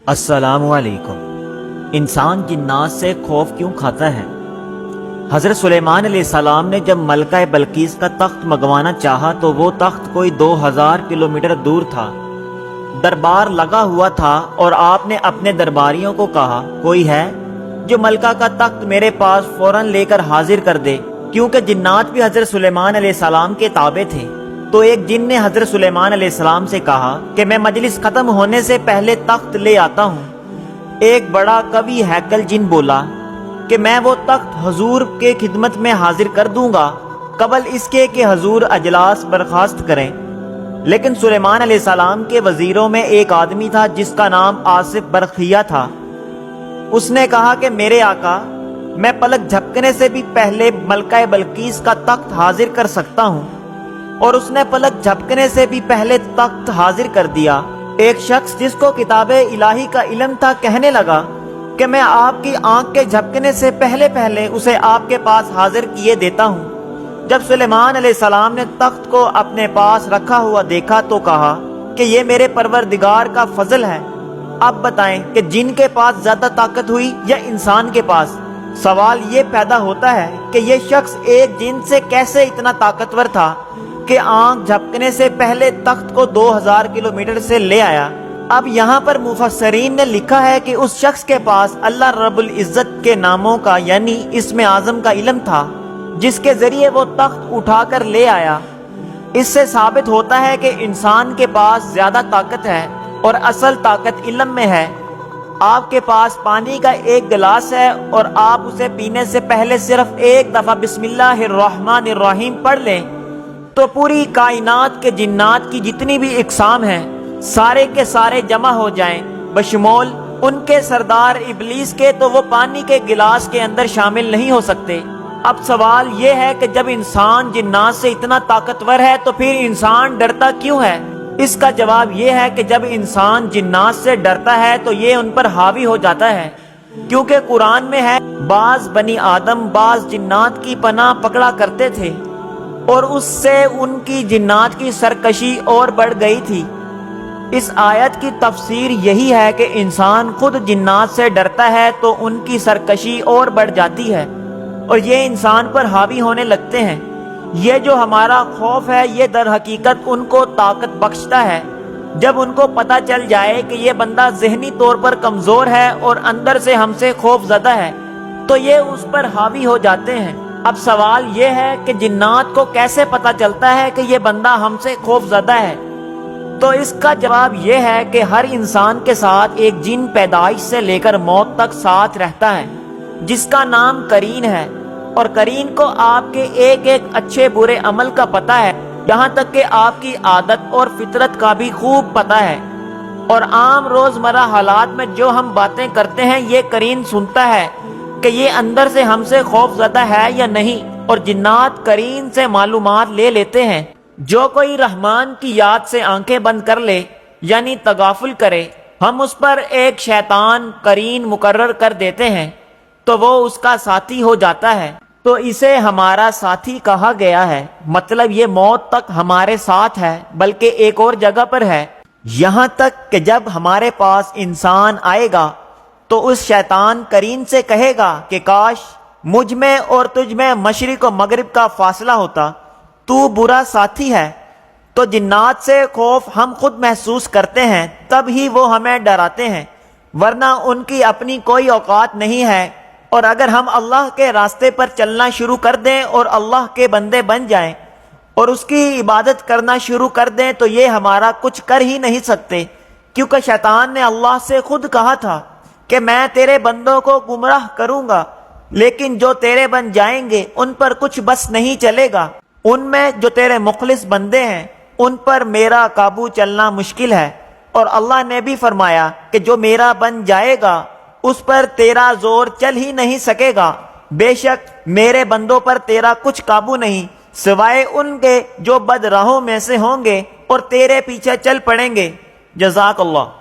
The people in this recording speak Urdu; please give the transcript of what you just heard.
السلام علیکم۔ انسان جنات سے خوف کیوں کھاتا ہے؟ حضرت سلیمان علیہ السلام نے جب ملکہ بلقیس کا تخت منگوانا چاہا تو وہ تخت کوئی 2000 کلومیٹر دور تھا۔ دربار لگا ہوا تھا اور آپ نے اپنے درباریوں کو کہا، کوئی ہے جو ملکہ کا تخت میرے پاس فوراً لے کر حاضر کر دے، کیونکہ جنات بھی حضرت سلیمان علیہ السلام کے تابع تھے۔ تو ایک جن نے حضرت سلیمان علیہ السلام سے کہا کہ میں مجلس ختم ہونے سے پہلے تخت لے آتا ہوں۔ ایک بڑا قوی ہیکل جن بولا کہ میں وہ تخت حضور کے خدمت میں حاضر کر دوں گا قبل اس کے کہ حضور اجلاس برخاست کریں۔ لیکن سلیمان علیہ السلام کے وزیروں میں ایک آدمی تھا جس کا نام آصف برقیہ تھا۔ اس نے کہا کہ میرے آقا، میں پلک جھپکنے سے بھی پہلے ملکہ بلقیس کا تخت حاضر کر سکتا ہوں، اور اس نے پلک جھپکنے سے بھی پہلے تخت حاضر کر دیا۔ ایک شخص جس کو کتاب الہی کا علم تھا کہنے لگا کہ میں آپ کی آنکھ کے جھپکنے سے پہلے اسے آپ کے پاس حاضر کیے دیتا ہوں۔ جب سلیمان علیہ السلام نے تخت کو اپنے پاس رکھا ہوا دیکھا تو کہا کہ یہ میرے پروردگار کا فضل ہے۔ اب بتائیں کہ جن کے پاس زیادہ طاقت ہوئی یا انسان کے پاس؟ سوال یہ پیدا ہوتا ہے کہ یہ شخص ایک جن سے کیسے اتنا طاقتور تھا کہ آنکھ جھپکنے سے پہلے تخت کو 2000 کلومیٹر سے لے آیا۔ اب یہاں پر مفسرین نے لکھا ہے کہ اس شخص کے پاس اللہ رب العزت کے ناموں کا یعنی اسم اعظم کا علم تھا، جس کے ذریعے وہ تخت اٹھا کر لے آیا۔ اس سے ثابت ہوتا ہے کہ انسان کے پاس زیادہ طاقت ہے اور اصل طاقت علم میں ہے۔ آپ کے پاس پانی کا ایک گلاس ہے اور آپ اسے پینے سے پہلے صرف ایک دفعہ بسم اللہ الرحمن الرحیم پڑھ لیں تو پوری کائنات کے جنات کی جتنی بھی اقسام ہیں سارے کے سارے جمع ہو جائیں، بشمول ان کے سردار ابلیس کے، تو وہ پانی کے گلاس کے اندر شامل نہیں ہو سکتے۔ اب سوال یہ ہے کہ جب انسان جنات سے اتنا طاقتور ہے تو پھر انسان ڈرتا کیوں ہے؟ اس کا جواب یہ ہے کہ جب انسان جنات سے ڈرتا ہے تو یہ ان پر حاوی ہو جاتا ہے، کیونکہ قرآن میں ہے بعض بنی آدم بعض جنات کی پناہ پکڑا کرتے تھے اور اس سے ان کی جنات کی سرکشی اور بڑھ گئی تھی۔ اس آیت کی تفسیر یہی ہے کہ انسان خود جنات سے ڈرتا ہے تو ان کی سرکشی اور بڑھ جاتی ہے اور یہ انسان پر حاوی ہونے لگتے ہیں۔ یہ جو ہمارا خوف ہے یہ در حقیقت ان کو طاقت بخشتا ہے۔ جب ان کو پتہ چل جائے کہ یہ بندہ ذہنی طور پر کمزور ہے اور اندر سے ہم سے خوف زدہ ہے تو یہ اس پر حاوی ہو جاتے ہیں۔ اب سوال یہ ہے کہ جنات کو کیسے پتہ چلتا ہے کہ یہ بندہ ہم سے خوف زدہ ہے؟ تو اس کا جواب یہ ہے کہ ہر انسان کے ساتھ ایک جن پیدائش سے لے کر موت تک ساتھ رہتا ہے جس کا نام کرین ہے، اور کرین کو آپ کے ایک ایک اچھے برے عمل کا پتہ ہے، یہاں تک کہ آپ کی عادت اور فطرت کا بھی خوب پتہ ہے، اور عام روزمرہ حالات میں جو ہم باتیں کرتے ہیں یہ کرین سنتا ہے کہ یہ اندر سے ہم سے خوف زدہ ہے یا نہیں، اور جنات کرین سے معلومات لے لیتے ہیں۔ جو کوئی رحمان کی یاد سے آنکھیں بند کر لے یعنی تغافل کرے، ہم اس پر ایک شیطان کرین مقرر کر دیتے ہیں تو وہ اس کا ساتھی ہو جاتا ہے، تو اسے ہمارا ساتھی کہا گیا ہے۔ مطلب یہ موت تک ہمارے ساتھ ہے، بلکہ ایک اور جگہ پر ہے، یہاں تک کہ جب ہمارے پاس انسان آئے گا تو اس شیطان کرین سے کہے گا کہ کاش مجھ میں اور تجھ میں مشرق و مغرب کا فاصلہ ہوتا، تو برا ساتھی ہے۔ تو جنات سے خوف ہم خود محسوس کرتے ہیں تب ہی وہ ہمیں ڈراتے ہیں، ورنہ ان کی اپنی کوئی اوقات نہیں ہے۔ اور اگر ہم اللہ کے راستے پر چلنا شروع کر دیں اور اللہ کے بندے بن جائیں اور اس کی عبادت کرنا شروع کر دیں تو یہ ہمارا کچھ کر ہی نہیں سکتے، کیونکہ شیطان نے اللہ سے خود کہا تھا کہ میں تیرے بندوں کو گمراہ کروں گا، لیکن جو تیرے بن جائیں گے ان پر کچھ بس نہیں چلے گا، ان میں جو تیرے مخلص بندے ہیں ان پر میرا قابو چلنا مشکل ہے۔ اور اللہ نے بھی فرمایا کہ جو میرا بن جائے گا اس پر تیرا زور چل ہی نہیں سکے گا، بے شک میرے بندوں پر تیرا کچھ قابو نہیں سوائے ان کے جو بد راہوں میں سے ہوں گے اور تیرے پیچھے چل پڑیں گے۔ جزاک اللہ۔